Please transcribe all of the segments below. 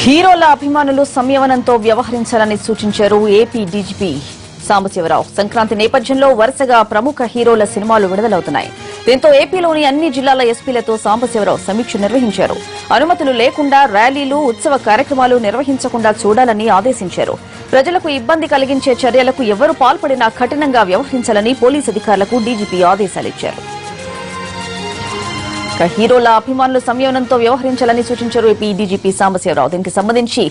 హీరోల అభిమానులు సంయమనంతో వ్యవహరించాలని సూచించారు ఏపీ డీజీపీ సాంబశివరావు. సంక్రాంతి నేపథ్యంలో వరుసగా ప్రముఖ హీరోల సినిమాలు విడుదలవుతున్నాయి. దీంతో ఏపీలోని అన్ని జిల్లాల ఎస్పీలతో సాంబశివరావు సమీక్ష నిర్వహించారు. అనుమతులు లేకుండా ర్యాలీలు, ఉత్సవ కార్యక్రమాలు నిర్వహించకుండా చూడాలని ఆదేశించారు. ప్రజలకు ఇబ్బంది కలిగించే చర్యలకు ఎవరు పాల్పడినా కఠినంగా వ్యవహరించాలని పోలీసు అధికారులకు డీజీపీ ఆదేశాలిచ్చారు. హీరోల అభిమానులు సంయమనంతో వ్యవహరించాలని సూచించారు ఏపీ డీజీపీ సాంబశివరావు. దీనికి సంబంధించి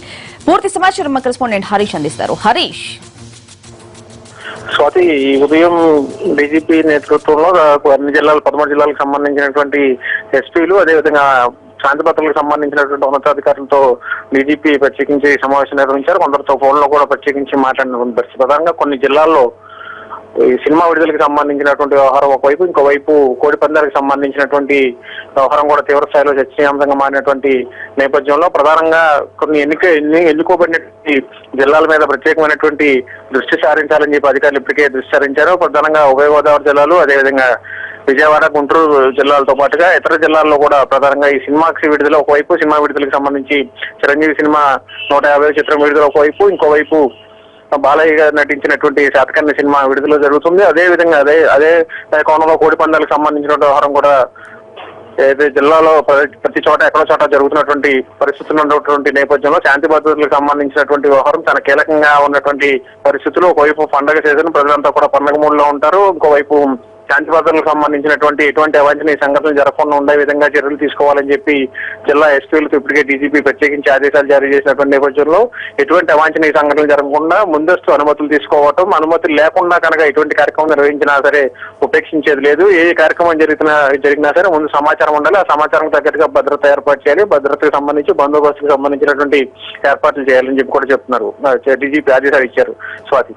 పూర్తి సమాచారం మా కరెస్పాండెంట్ హరీష్ అందిస్తారు. హరీష్, స్వాతి, ఈ ఉదయం డీజీపీ నేతృత్వంలో అన్ని జిల్లాలు 13 జిల్లాలకు సంబంధించినటువంటి ఎస్పీలు, అదేవిధంగా శాంతి భద్రతలకు సంబంధించినటువంటి ఉన్నతాధికారులతో డీజీపీ ప్రత్యేకించి సమావేశం నిర్వహించారు. కొందరితో ఫోన్ లో కూడా ప్రత్యేకించి మాట్లాడిన పరిస్థితి. ప్రధానంగా కొన్ని జిల్లాల్లో ఈ సినిమా విడుదలకు సంబంధించినటువంటి వ్యవహారం ఒకవైపు, ఇంకోవైపు కోడి పందాలకు సంబంధించినటువంటి వ్యవహారం కూడా తీవ్ర స్థాయిలో చర్చనీయాంశంగా మారినటువంటి నేపథ్యంలో ప్రధానంగా కొన్ని ఎన్నుకోబడినటువంటి జిల్లాల మీద ప్రత్యేకమైనటువంటి దృష్టి సారించాలని చెప్పి అధికారులు ఇప్పటికే దృష్టి సారించారు. ప్రధానంగా ఉభయ గోదావరి జిల్లాలు, అదేవిధంగా విజయవాడ, గుంటూరు జిల్లాలతో పాటుగా ఇతర జిల్లాల్లో కూడా ప్రధానంగా ఈ సినిమాకి విడుదల ఒకవైపు, సినిమా విడుదలకు సంబంధించి చిరంజీవి సినిమా 150వ చిత్రం విడుదల ఒకవైపు, ఇంకోవైపు బాలయ్య గారు నటించినటువంటి శాతకర్ణి సినిమా విడుదల జరుగుతుంది. అదేవిధంగా అదే కోణంలో కోడి పందాలకు సంబంధించిన వ్యవహారం కూడా ఏదైతే జిల్లాలో ప్రతి చోట ఎక్కడో చోట జరుగుతున్నటువంటి పరిస్థితులు ఉన్నటువంటి నేపథ్యంలో శాంతి భద్రతలకు సంబంధించినటువంటి వ్యవహారం చాలా కీలకంగా ఉన్నటువంటి పరిస్థితులు. ఒకవైపు పండగ సీజన్, ప్రజలంతా కూడా పండగ మూడులో ఉంటారు. ఇంకోవైపు శాంతి భద్రతలకు సంబంధించినటువంటి ఎటువంటి అవాంఛనీయ సంఘటనలు జరగకుండా ఉండే విధంగా చర్యలు తీసుకోవాలని చెప్పి జిల్లా ఎస్పీలకు ఇప్పటికే డీజీపీ ప్రత్యేకించి ఆదేశాలు జారీ చేసినటువంటి నేపథ్యంలో ఎటువంటి అవాంఛనీయ సంఘటనలు జరగకుండా ముందస్తు అనుమతులు తీసుకోవటం, అనుమతులు లేకుండా కనుక ఎటువంటి కార్యక్రమం నిర్వహించినా సరే ఉపేక్షించేది లేదు. ఏ కార్యక్రమం జరిగినా సరే ముందు సమాచారం ఉండాలి. ఆ సమాచారం తగ్గట్టుగా భద్రత ఏర్పాటు చేయాలి. భద్రతకు సంబంధించి, బందోబస్తుకు సంబంధించినటువంటి ఏర్పాట్లు చేయాలని చెప్పి కూడా చెప్తున్నారు. డీజీపీ ఆదేశాలు ఇచ్చారు. స్వాతి.